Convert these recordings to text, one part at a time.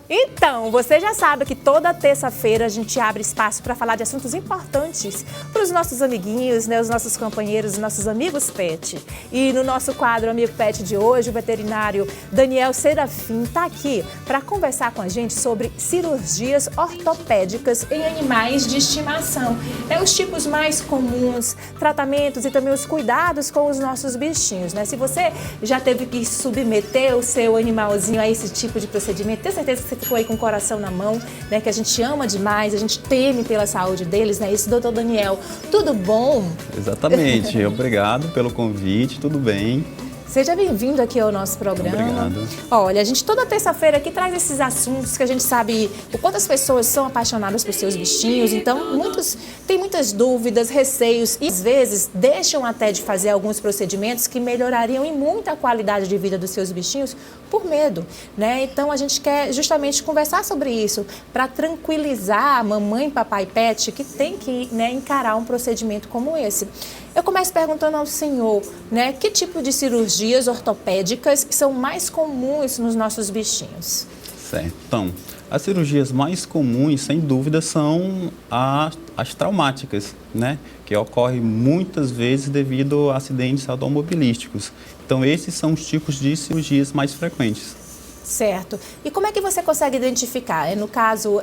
Então, você já sabe que toda terça-feira a gente abre espaço para falar de assuntos importantes para os nossos amiguinhos, né, os nossos companheiros, os nossos amigos pet. E no nosso quadro Amigo Pet de hoje, o veterinário Daniel Serafim está aqui para conversar com a gente sobre cirurgias ortopédicas em animais de estimação. Os tipos mais comuns, tratamentos e também os cuidados com os nossos bichinhos, né? Se você já teve que submeter o seu animalzinho a esse tipo de procedimento, tenho certeza que você ficou aí com o coração na mão, né? Que a gente ama demais, a gente teme pela saúde deles, né? Isso, doutor Daniel, tudo bom? Exatamente, obrigado pelo convite, tudo bem. Seja bem-vindo aqui ao nosso programa. Obrigado. Olha, a gente toda terça-feira aqui traz esses assuntos que a gente sabe o quanto as pessoas são apaixonadas por seus bichinhos, então muitos têm muitas dúvidas, receios e às vezes deixam até de fazer alguns procedimentos que melhorariam em muito a qualidade de vida dos seus bichinhos por medo, né? Então a gente quer justamente conversar sobre isso para tranquilizar a mamãe, papai pet que tem que, né, encarar um procedimento como esse. Eu começo perguntando ao senhor, né, que tipo de cirurgias ortopédicas são mais comuns nos nossos bichinhos? Certo. Então, as cirurgias mais comuns, sem dúvida, são as traumáticas, né? Que ocorrem muitas vezes devido a acidentes automobilísticos. Então, esses são os tipos de cirurgias mais frequentes. Certo. E como é que você consegue identificar? No caso,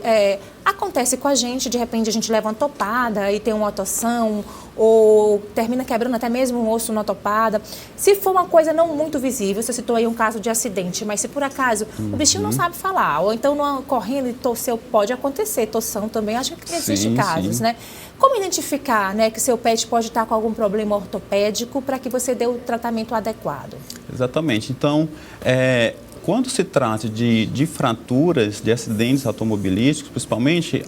acontece com a gente, de repente a gente leva uma topada e tem uma otoção, ou termina quebrando até mesmo um osso na topada. Se for uma coisa não muito visível, você citou aí um caso de acidente, mas se por acaso o bichinho não sabe falar, ou então correndo e torceu, pode acontecer, torção também, acho que existem casos, né? Como identificar, né, que seu pet pode estar com algum problema ortopédico para que você dê o tratamento adequado? Exatamente. Então, quando se trata de fraturas, de acidentes automobilísticos, principalmente,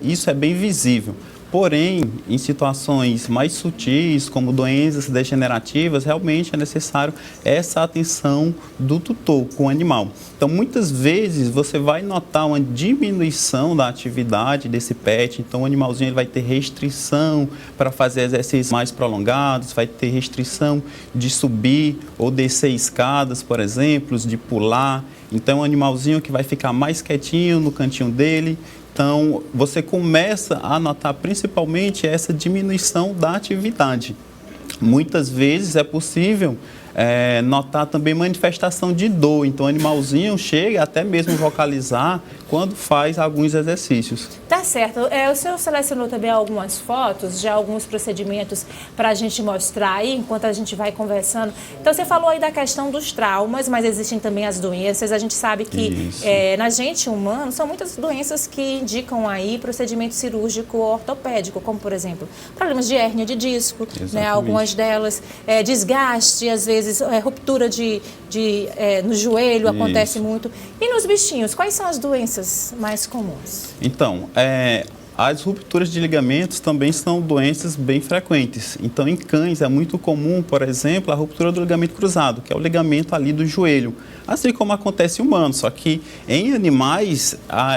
isso é bem visível. Porém, em situações mais sutis, como doenças degenerativas, realmente é necessário essa atenção do tutor com o animal. Então, muitas vezes, você vai notar uma diminuição da atividade desse pet. Então, o animalzinho ele vai ter restrição para fazer exercícios mais prolongados, vai ter restrição de subir ou descer escadas, por exemplo, de pular. Então, é um animalzinho que vai ficar mais quietinho no cantinho dele. Então, você começa a notar principalmente essa diminuição da atividade. Muitas vezes é possível notar também manifestação de dor. Então, o animalzinho chega até mesmo vocalizar quando faz alguns exercícios. Tá certo. O senhor selecionou também algumas fotos, já alguns procedimentos para a gente mostrar aí, enquanto a gente vai conversando. Então, você falou aí da questão dos traumas, mas existem também as doenças. A gente sabe que na gente humano são muitas doenças que indicam aí procedimento cirúrgico ortopédico, como, por exemplo, problemas de hérnia de disco, né, algumas delas, desgaste, às vezes, ruptura no joelho, acontece muito. E nos bichinhos, quais são as doenças mais comuns? Então, as rupturas de ligamentos também são doenças bem frequentes. Então, em cães é muito comum, por exemplo, a ruptura do ligamento cruzado, que é o ligamento ali do joelho. Assim como acontece em humanos, só que em animais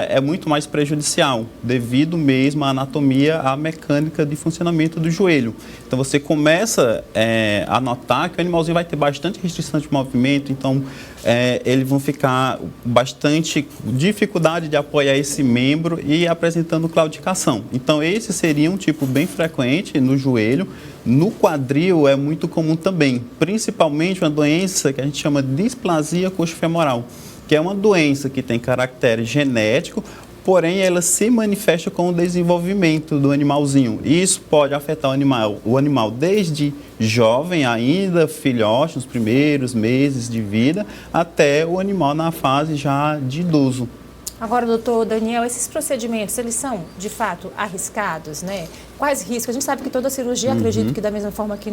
é muito mais prejudicial, devido mesmo à anatomia, à mecânica de funcionamento do joelho. Então, você começa a notar que o animalzinho vai ter bastante restrição de movimento, então eles vão ficar bastante dificuldade de apoiar esse membro e apresentando claudicação. Então, esse seria um tipo bem frequente no joelho. No quadril é muito comum também, principalmente uma doença que a gente chama de displasia coxofemoral, que é uma doença que tem caractere genético, porém ela se manifesta com o desenvolvimento do animalzinho. Isso pode afetar o animal desde jovem ainda, filhote, nos primeiros meses de vida, até o animal na fase já de idoso. Agora, doutor Daniel, esses procedimentos, eles são, de fato, arriscados, né? Quais riscos? A gente sabe que toda cirurgia, acredito que da mesma forma que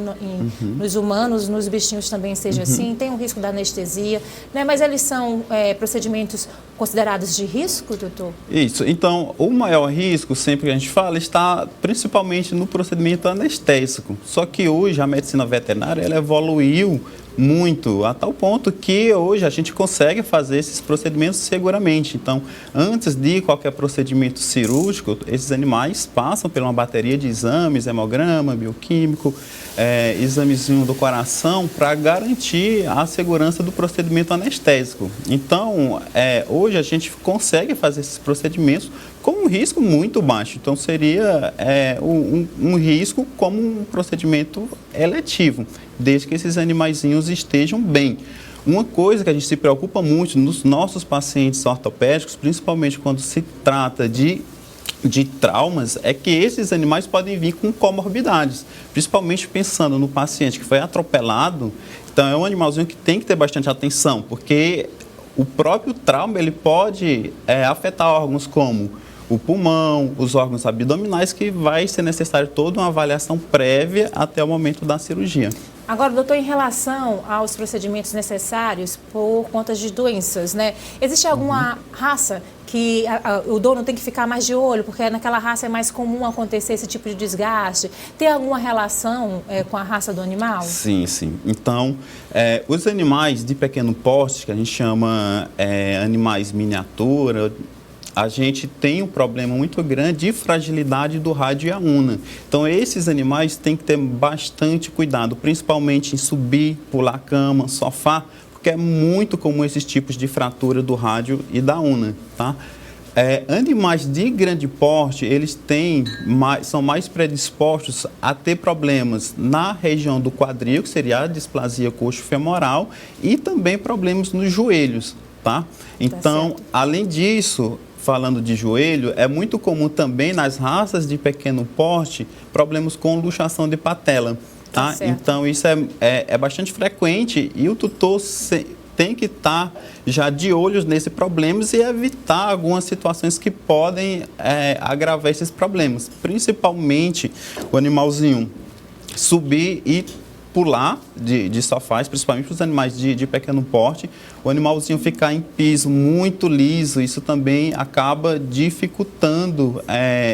nos humanos, nos bichinhos também seja assim, tem um risco da anestesia, né? Mas eles são procedimentos considerados de risco, doutor? Isso. Então, o maior risco, sempre que a gente fala, está principalmente no procedimento anestésico. Só que hoje a medicina veterinária, ela evoluiu muito, a tal ponto que hoje a gente consegue fazer esses procedimentos seguramente. Então, antes de qualquer procedimento cirúrgico, esses animais passam por uma bateria de exames, hemograma, bioquímico, examezinho do coração, para garantir a segurança do procedimento anestésico. Então, hoje a gente consegue fazer esses procedimentos com um risco muito baixo. Então, seria um risco como um procedimento eletivo, desde que esses animaizinhos estejam bem. Uma coisa que a gente se preocupa muito nos nossos pacientes ortopédicos, principalmente quando se trata de traumas, é que esses animais podem vir com comorbidades, principalmente pensando no paciente que foi atropelado. Então, é um animalzinho que tem que ter bastante atenção, porque o próprio trauma ele pode afetar órgãos como o pulmão, os órgãos abdominais, que vai ser necessário toda uma avaliação prévia até o momento da cirurgia. Agora, doutor, em relação aos procedimentos necessários por conta de doenças, né? Existe alguma raça que o dono tem que ficar mais de olho, porque naquela raça é mais comum acontecer esse tipo de desgaste? Tem alguma relação com a raça do animal? Sim, sim. Então, os animais de pequeno porte, que a gente chama animais miniatura, a gente tem um problema muito grande de fragilidade do rádio e a una. Então, esses animais têm que ter bastante cuidado, principalmente em subir, pular cama, sofá, porque é muito comum esses tipos de fratura do rádio e da una, tá? Animais de grande porte, eles são mais predispostos a ter problemas na região do quadril, que seria a displasia coxo-femoral, e também problemas nos joelhos, tá? Então, além disso, falando de joelho, é muito comum também nas raças de pequeno porte problemas com luxação de patela, tá? Então, isso é bastante frequente e o tutor tem que estar já de olhos nesses problemas e evitar algumas situações que podem agravar esses problemas, principalmente o animalzinho subir e pular de sofás, principalmente para os animais de pequeno porte, o animalzinho ficar em piso muito liso, isso também acaba dificultando,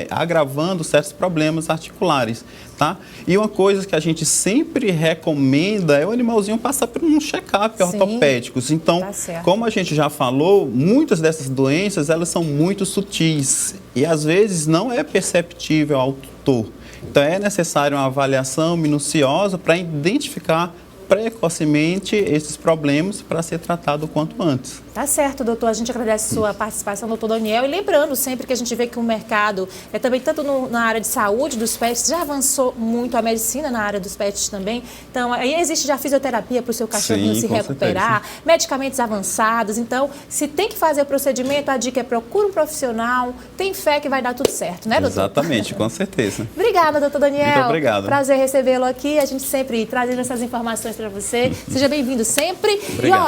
agravando certos problemas articulares, tá? E uma coisa que a gente sempre recomenda é o animalzinho passar por um check-up ortopédico. Então, como a gente já falou, muitas dessas doenças, elas são muito sutis e às vezes não é perceptível ao tutor. Então, é necessário uma avaliação minuciosa para identificar precocemente esses problemas para ser tratado o quanto antes. Tá certo, doutor. A gente agradece a sua participação, doutor Daniel. E lembrando sempre que a gente vê que o mercado, também tanto na área de saúde dos pets, já avançou muito a medicina na área dos pets também. Então, aí existe já fisioterapia para o seu cachorrinho se recuperar, medicamentos avançados. Então, se tem que fazer o procedimento, a dica é procura um profissional, tem fé que vai dar tudo certo, né, doutor? Exatamente, com certeza. Obrigada, doutor Daniel. Muito obrigado. Prazer recebê-lo aqui. A gente sempre trazendo essas informações para você. Seja bem-vindo sempre. Obrigado.